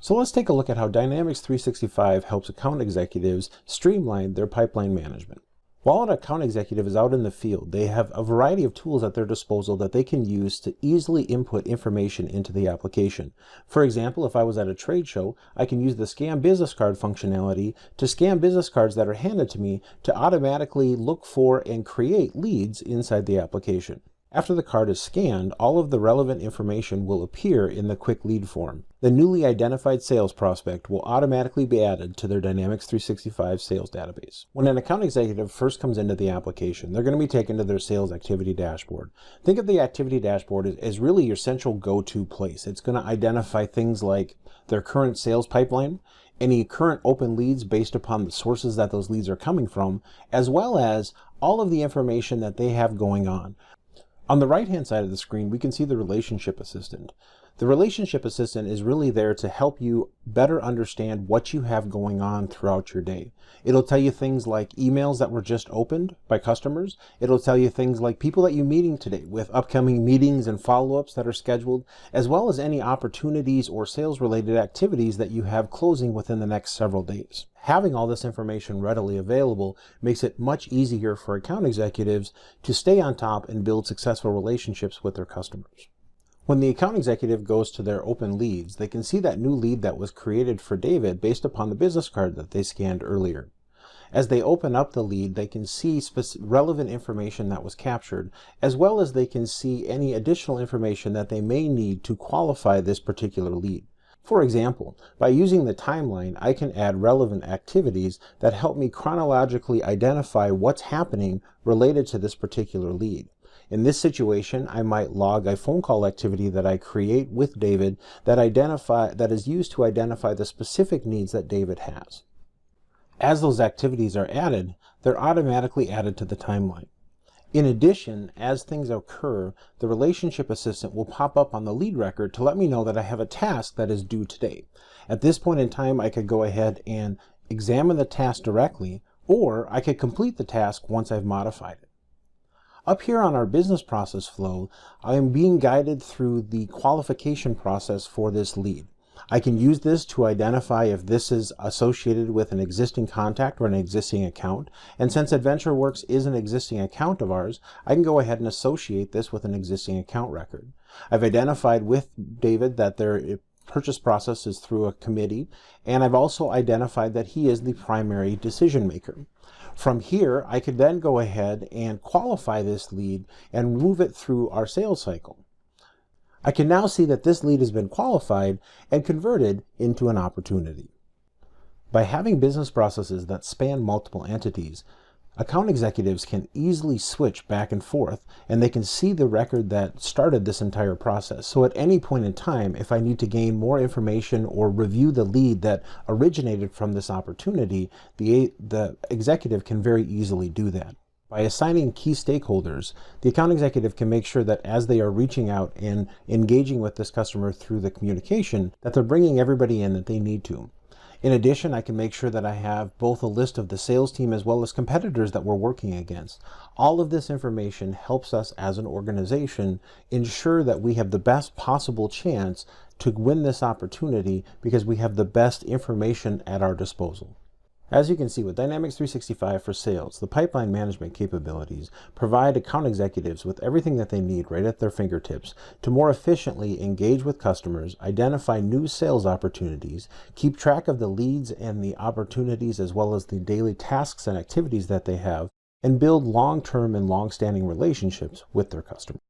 So let's take a look at how Dynamics 365 helps account executives streamline their pipeline management. While an account executive is out in the field, they have a variety of tools at their disposal that they can use to easily input information into the application. For example, if I was at a trade show, I can use the Scan Business Card functionality to scan business cards that are handed to me to automatically look for and create leads inside the application. After the card is scanned, all of the relevant information will appear in the quick lead form. The newly identified sales prospect will automatically be added to their Dynamics 365 sales database. When an account executive first comes into the application, they're going to be taken to their sales activity dashboard. Think of the activity dashboard as really your central go-to place. It's going to identify things like their current sales pipeline, any current open leads based upon the sources that those leads are coming from, as well as all of the information that they have going on. On the right-hand side of the screen, we can see the Relationship Assistant. The Relationship Assistant is really there to help you better understand what you have going on throughout your day. It'll tell you things like emails that were just opened by customers. It'll tell you things like people that you're meeting today with upcoming meetings and follow-ups that are scheduled, as well as any opportunities or sales-related activities that you have closing within the next several days. Having all this information readily available makes it much easier for account executives to stay on top and build successful relationships with their customers. When the account executive goes to their open leads, they can see that new lead that was created for David based upon the business card that they scanned earlier. As they open up the lead, they can see relevant information that was captured, as well as they can see any additional information that they may need to qualify this particular lead. For example, by using the timeline, I can add relevant activities that help me chronologically identify what's happening related to this particular lead. In this situation, I might log a phone call activity that I create with David that is used to identify the specific needs that David has. As those activities are added, they're automatically added to the timeline. In addition, as things occur, the Relationship Assistant will pop up on the lead record to let me know that I have a task that is due today. At this point in time, I could go ahead and examine the task directly, or I could complete the task once I've modified it. Up here on our business process flow, I am being guided through the qualification process for this lead. I can use this to identify if this is associated with an existing contact or an existing account. And since AdventureWorks is an existing account of ours, I can go ahead and associate this with an existing account record. I've identified with David that their purchase process is through a committee, and I've also identified that he is the primary decision maker. From here, I could then go ahead and qualify this lead and move it through our sales cycle. I can now see that this lead has been qualified and converted into an opportunity. By having business processes that span multiple entities, account executives can easily switch back and forth, and they can see the record that started this entire process. So at any point in time, if I need to gain more information or review the lead that originated from this opportunity, the executive can very easily do that. By assigning key stakeholders, the account executive can make sure that as they are reaching out and engaging with this customer through the communication, that they're bringing everybody in that they need to. In addition, I can make sure that I have both a list of the sales team as well as competitors that we're working against. All of this information helps us as an organization ensure that we have the best possible chance to win this opportunity because we have the best information at our disposal. As you can see, with Dynamics 365 for Sales, the pipeline management capabilities provide account executives with everything that they need right at their fingertips to more efficiently engage with customers, identify new sales opportunities, keep track of the leads and the opportunities as well as the daily tasks and activities that they have, and build long-term and long-standing relationships with their customers.